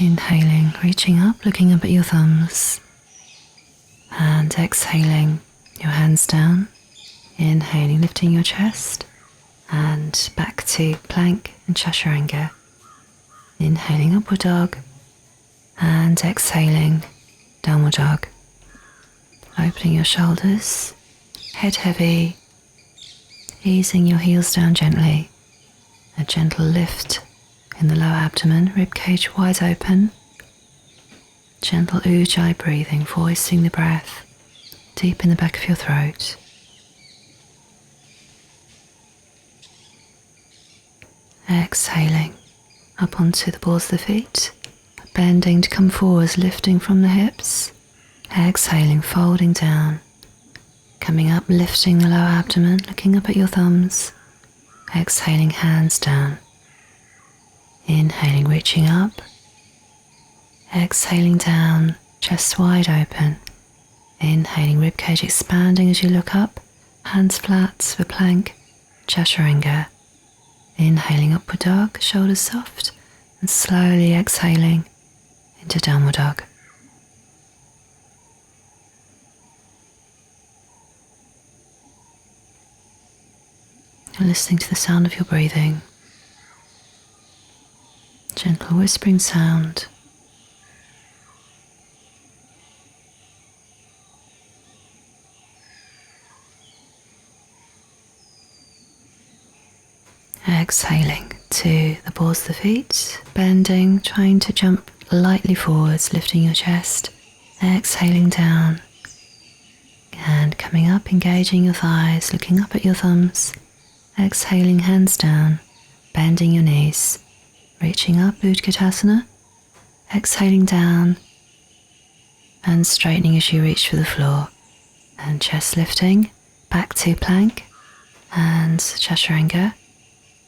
Inhaling, reaching up, looking up at your thumbs. And exhaling, your hands down. Inhaling, lifting your chest. And back to plank and chaturanga. Inhaling, upward dog. And exhaling, downward dog. Opening your shoulders, head heavy. Easing your heels down gently. A gentle lift in the lower abdomen, ribcage wide open. Gentle ujjayi breathing, voicing the breath deep in the back of your throat. Exhaling up onto the balls of the feet, bending to come forwards, lifting from the hips. Exhaling, folding down. Coming up, lifting the lower abdomen, looking up at your thumbs. Exhaling, hands down. Inhaling, reaching up. Exhaling down, chest wide open. Inhaling, ribcage expanding as you look up. Hands flat for plank, chaturanga. Inhaling, upward dog, shoulders soft. And slowly exhaling into downward dog. And listening to the sound of your breathing. Gentle whispering sound. Exhaling to the balls of the feet, bending, trying to jump lightly forwards, lifting your chest. Exhaling down. And coming up, engaging your thighs, looking up at your thumbs. Exhaling, hands down, bending your knees. Reaching up, Utkatasana, exhaling down and straightening as you reach for the floor. And chest lifting, back to plank and chaturanga.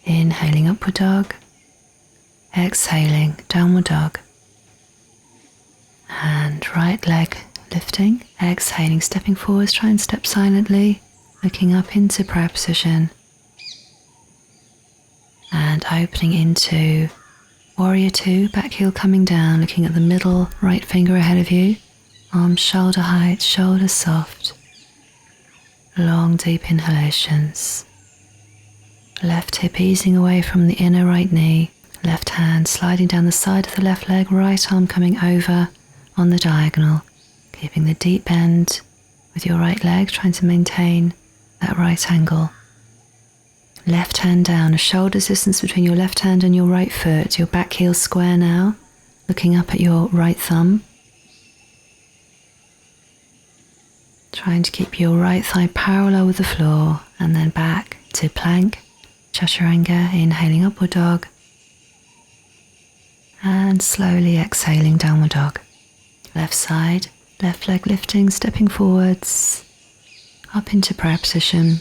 Inhaling, upward dog, exhaling, downward dog. And right leg lifting, exhaling, stepping forwards, try and step silently, looking up into prayer position. And opening into warrior two, back heel coming down, looking at the middle right finger ahead of you. Arms shoulder height, shoulders soft. Long deep inhalations. Left hip easing away from the inner right knee. Left hand sliding down the side of the left leg, right arm coming over on the diagonal. Keeping the deep bend with your right leg, trying to maintain that right angle. Left hand down, a shoulder distance between your left hand and your right foot. Your back heel square now, looking up at your right thumb. Trying to keep your right thigh parallel with the floor, and then back to plank, chaturanga, inhaling upward dog. And slowly exhaling downward dog. Left side, left leg lifting, stepping forwards, up into prayer position.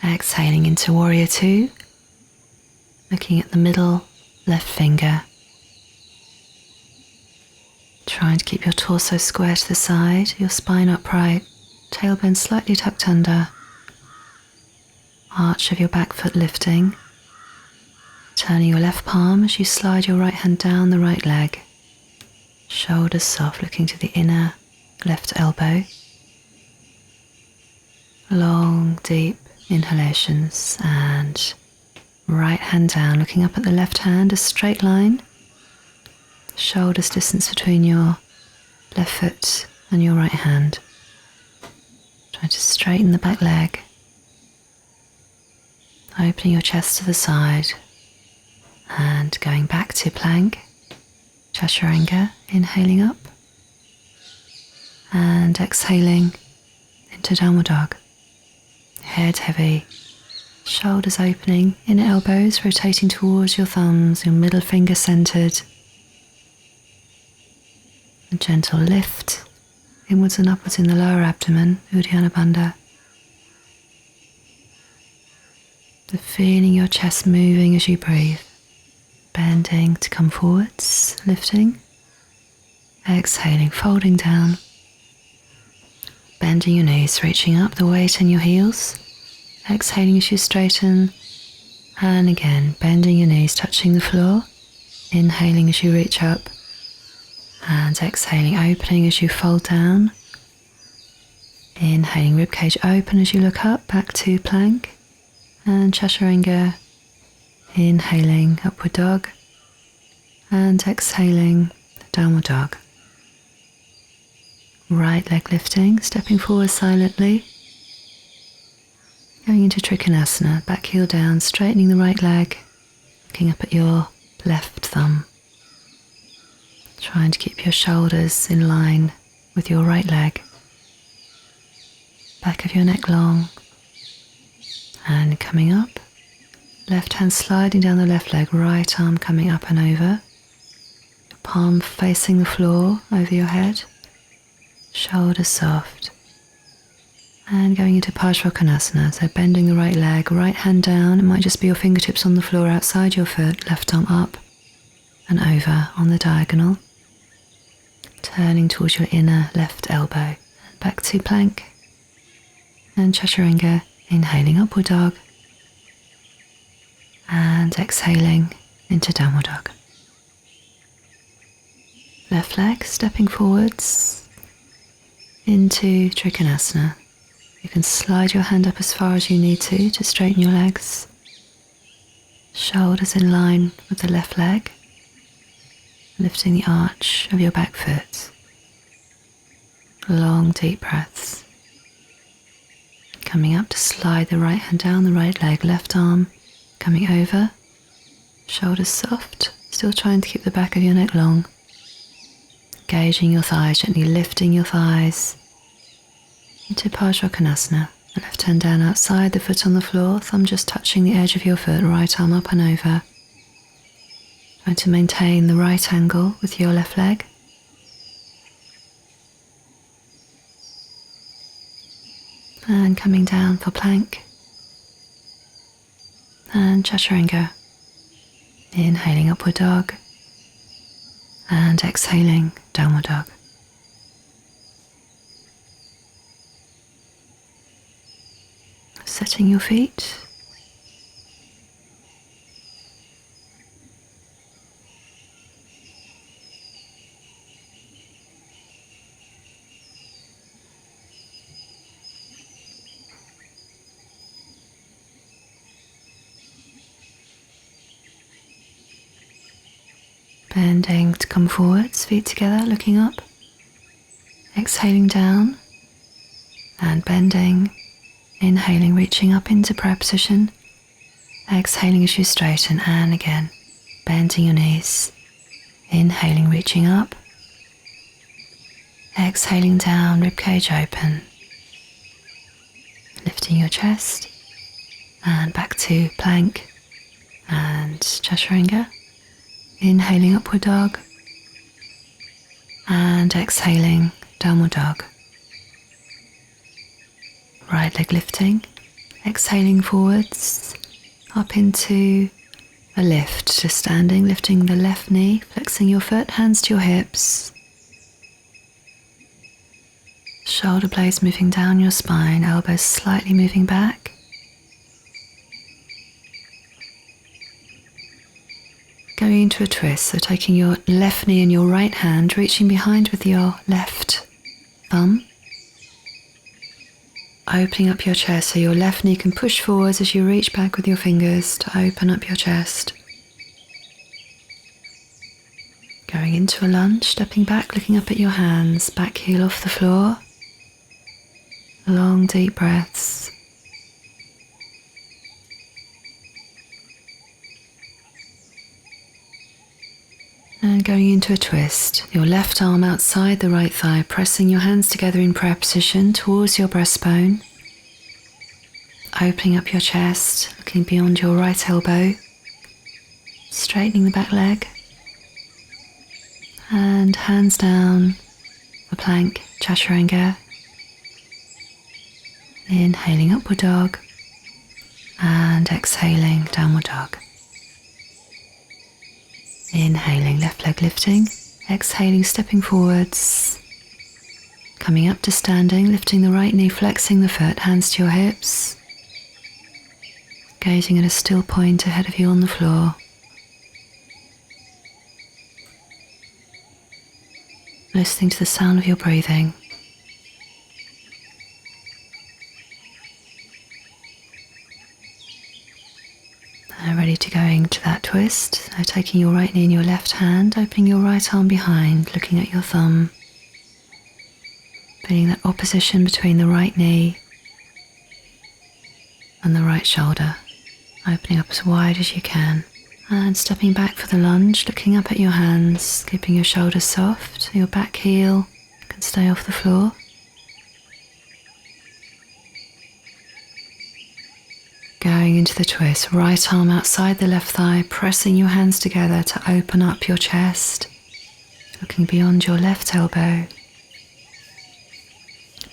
Exhaling into warrior two, looking at the middle left finger. Trying to keep your torso square to the side, your spine upright, tailbone slightly tucked under. Arch of your back foot lifting. Turning your left palm as you slide your right hand down the right leg. Shoulders soft, looking to the inner left elbow. Long, deep inhalations, and right hand down, looking up at the left hand, a straight line. Shoulders distance between your left foot and your right hand. Try to straighten the back leg. Opening your chest to the side and going back to plank, chaturanga, inhaling up and exhaling into downward dog. Head heavy, shoulders opening, inner elbows rotating towards your thumbs, your middle finger centered. A gentle lift inwards and upwards in the lower abdomen, Uddiyana Bandha. The feeling your chest moving as you breathe, bending to come forwards, lifting, exhaling, folding down, bending your knees, reaching up, the weight in your heels, exhaling as you straighten And again, bending your knees, touching the floor. Inhaling as you reach up. And exhaling, opening as you fold down. Inhaling, ribcage open as you look up, back to plank. And chaturanga. Inhaling, upward dog. And exhaling, downward dog. Right leg lifting, stepping forward silently. Going into Trikonasana, back heel down, straightening the right leg. Looking up at your left thumb. Trying to keep your shoulders in line with your right leg. Back of your neck long. And coming up. Left hand sliding down the left leg, right arm coming up and over. Palm facing the floor over your head. Shoulders soft. And going into Parsvakonasana, so bending the right leg, right hand down. It might just be your fingertips on the floor outside your foot, left arm up and over on the diagonal. Turning towards your inner left elbow. Back to plank. And chaturanga, inhaling upward dog. And exhaling into downward dog. Left leg stepping forwards into Trikonasana. You can slide your hand up as far as you need to straighten your legs. Shoulders in line with the left leg. Lifting the arch of your back foot. Long deep breaths. Coming up to slide the right hand down the right leg, left arm coming over. Shoulders soft, still trying to keep the back of your neck long. Engaging your thighs, gently lifting your thighs into Parsvakonasana. The left hand down outside the foot on the floor, thumb just touching the edge of your foot, right arm up and over. Trying to maintain the right angle with your left leg. And coming down for plank. And chaturanga. Inhaling upward dog. And exhaling downward dog. Setting your feet. Bending to come forwards, feet together, looking up. Exhaling down and bending. Inhaling, reaching up into prayer position. Exhaling as you straighten, and again, bending your knees. Inhaling, reaching up. Exhaling down, ribcage open. Lifting your chest and back to plank and chaturanga. Inhaling upward dog and exhaling downward dog. Right leg lifting, exhaling forwards, up into a lift, just standing, lifting the left knee, flexing your foot, hands to your hips. Shoulder blades moving down your spine, elbows slightly moving back. Going into a twist, so taking your left knee in your right hand, reaching behind with your left thumb. Opening up your chest so your left knee can push forwards as you reach back with your fingers to open up your chest. Going into a lunge, stepping back, looking up at your hands, back heel off the floor. Long deep breaths. And going into a twist, your left arm outside the right thigh, pressing your hands together in prayer position towards your breastbone. Opening up your chest, looking beyond your right elbow. Straightening the back leg. And hands down for plank, chaturanga. Inhaling upward dog. And exhaling downward dog. Inhaling, left leg lifting, exhaling, stepping forwards, coming up to standing, lifting the right knee, flexing the foot, hands to your hips, gazing at a still point ahead of you on the floor. Listening to the sound of your breathing. Ready to go into that twist. So taking your right knee in your left hand, opening your right arm behind, looking at your thumb. Feeling that opposition between the right knee and the right shoulder. Opening up as wide as you can. And stepping back for the lunge, looking up at your hands, keeping your shoulders soft. Your back heel can stay off the floor. Going into the twist, right arm outside the left thigh, pressing your hands together to open up your chest, looking beyond your left elbow,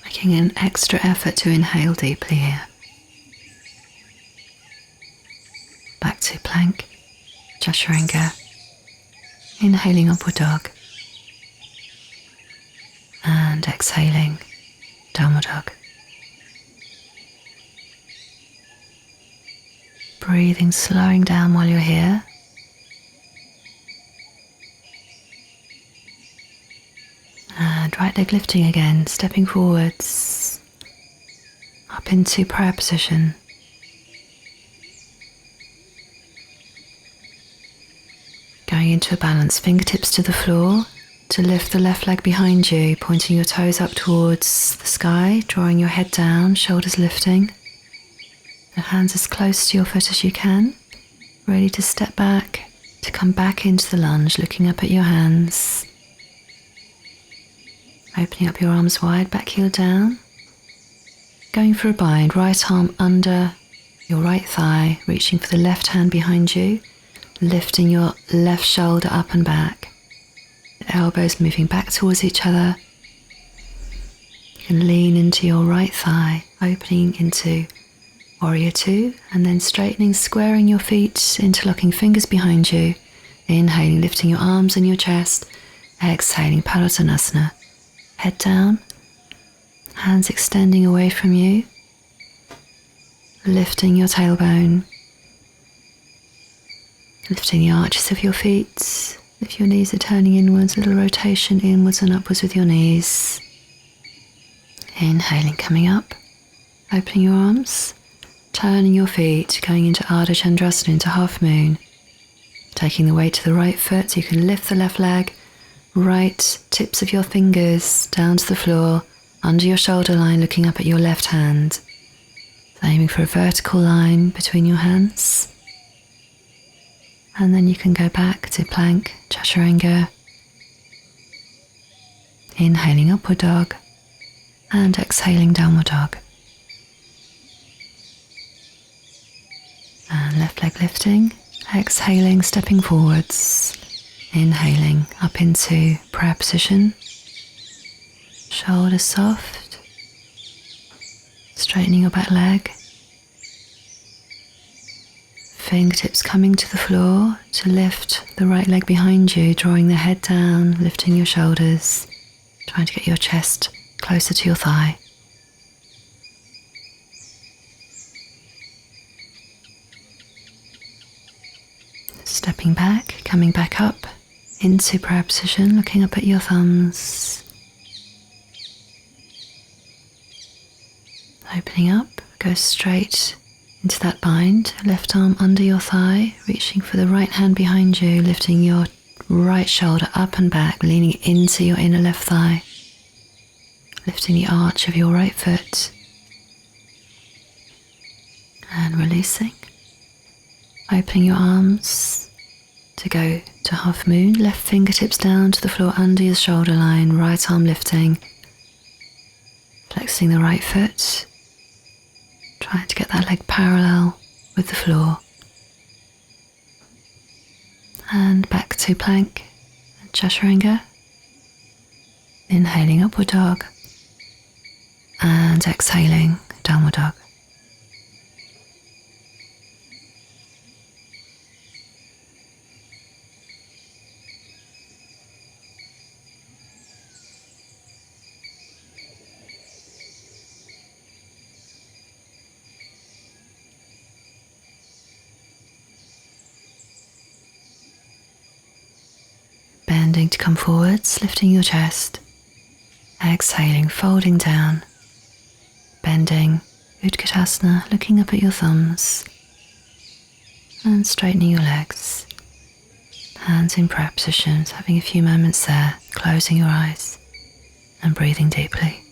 making an extra effort to inhale deeply here. Back to plank, chaturanga, inhaling upward dog, and exhaling downward dog. Breathing, slowing down while you're here. And right leg lifting again, stepping forwards, up into prayer position. Going into a balance, fingertips to the floor, to lift the left leg behind you, pointing your toes up towards the sky, drawing your head down, shoulders lifting. The hands as close to your foot as you can, ready to step back, to come back into the lunge, looking up at your hands. Opening up your arms wide, back heel down. Going for a bind, right arm under your right thigh, reaching for the left hand behind you, lifting your left shoulder up and back. The elbows moving back towards each other. You can lean into your right thigh, opening into Warrior 2, and then straightening, squaring your feet, interlocking fingers behind you. Inhaling, lifting your arms and your chest. Exhaling, Padottanasana. Head down, hands extending away from you. Lifting your tailbone. Lifting the arches of your feet. If your knees are turning inwards, a little rotation inwards and upwards with your knees. Inhaling, coming up. Opening your arms. Turning your feet, going into Ardha Chandrasana, into half moon. Taking the weight to the right foot, so you can lift the left leg, right tips of your fingers down to the floor, under your shoulder line, looking up at your left hand. Aiming for a vertical line between your hands. And then you can go back to plank, chaturanga. Inhaling upward dog and exhaling downward dog. And left leg lifting, exhaling, stepping forwards, inhaling up into prayer position, shoulders soft, straightening your back leg, fingertips coming to the floor to lift the right leg behind you, drawing the head down, lifting your shoulders, trying to get your chest closer to your thigh. Stepping back, coming back up into prayer position, looking up at your thumbs. Opening up, go straight into that bind, left arm under your thigh, reaching for the right hand behind you, lifting your right shoulder up and back, leaning into your inner left thigh, lifting the arch of your right foot, and releasing. Opening your arms to go to half moon, left fingertips down to the floor under your shoulder line, right arm lifting, flexing the right foot, trying to get that leg parallel with the floor. And back to plank and chaturanga. Inhaling upward dog and exhaling downward dog. Intending to come forwards, lifting your chest. Exhaling, folding down. Bending, Utkatasana, looking up at your thumbs. And straightening your legs. Hands in prayer positions, having a few moments there, closing your eyes and breathing deeply.